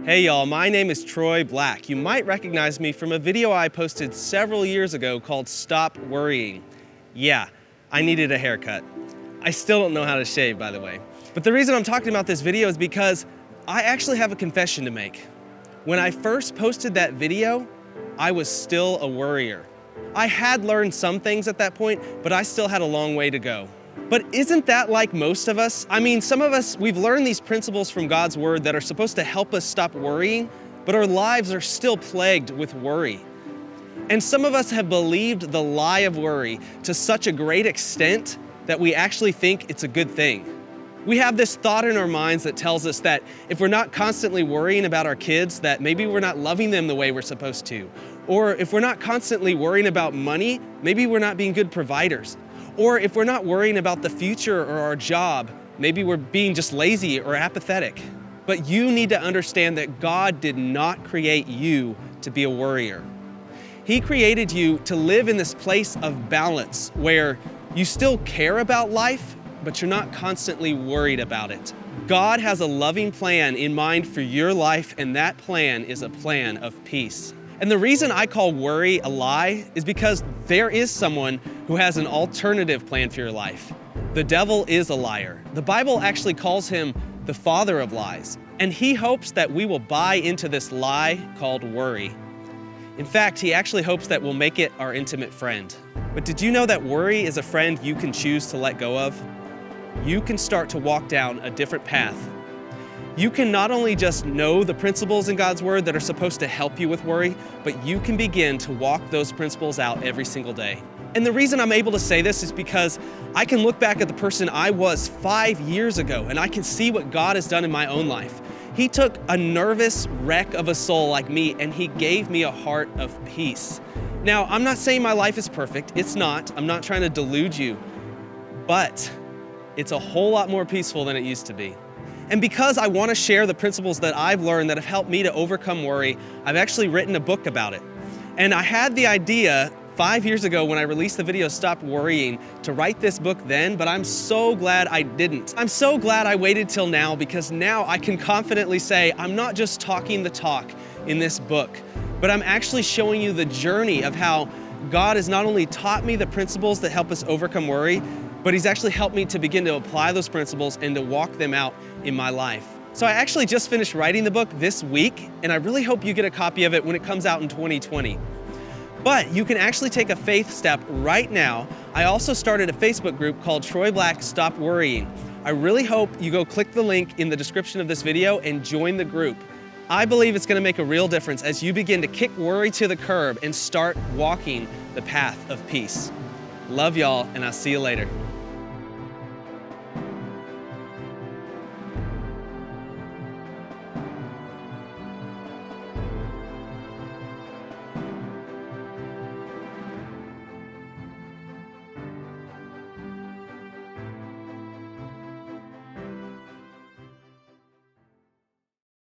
Hey y'all, my name is Troy Black. You might recognize me from a video I posted several years ago called Stop Worrying. Yeah, I needed a haircut. I still don't know how to shave, by the way. But the reason I'm talking about this video is because I actually have a confession to make. When I first posted that video, I was still a worrier. I had learned some things at that point, but I still had a long way to go. But isn't that like most of us? I mean, some of us, we've learned these principles from God's word that are supposed to help us stop worrying, but our lives are still plagued with worry. And some of us have believed the lie of worry to such a great extent that we actually think it's a good thing. We have this thought in our minds that tells us that if we're not constantly worrying about our kids, that maybe we're not loving them the way we're supposed to. Or if we're not constantly worrying about money, maybe we're not being good providers. Or if we're not worrying about the future or our job, maybe we're being just lazy or apathetic. But you need to understand that God did not create you to be a worrier. He created you to live in this place of balance where you still care about life, but you're not constantly worried about it. God has a loving plan in mind for your life, and that plan is a plan of peace. And the reason I call worry a lie is because there is someone who has an alternative plan for your life. The devil is a liar. The Bible actually calls him the father of lies, and he hopes that we will buy into this lie called worry. In fact, he actually hopes that we'll make it our intimate friend. But did you know that worry is a friend you can choose to let go of? You can start to walk down a different path. You can not only just know the principles in God's word that are supposed to help you with worry, but you can begin to walk those principles out every single day. And the reason I'm able to say this is because I can look back at the person I was 5 years ago, and I can see what God has done in my own life. He took a nervous wreck of a soul like me, and he gave me a heart of peace. Now, I'm not saying my life is perfect. It's not. I'm not trying to delude you. But it's a whole lot more peaceful than it used to be. And because I want to share the principles that I've learned that have helped me to overcome worry, I've actually written a book about it. And I had the idea 5 years ago when I released the video Stop Worrying to write this book then, but I'm so glad I didn't. I'm so glad I waited till now, because now I can confidently say I'm not just talking the talk in this book, but I'm actually showing you the journey of how God has not only taught me the principles that help us overcome worry, but he's actually helped me to begin to apply those principles and to walk them out in my life. So I actually just finished writing the book this week, and I really hope you get a copy of it when it comes out in 2020. But you can actually take a faith step right now. I also started a Facebook group called Troy Black Stop Worrying. I really hope you go click the link in the description of this video and join the group. I believe it's gonna make a real difference as you begin to kick worry to the curb and start walking the path of peace. Love y'all, and I'll see you later.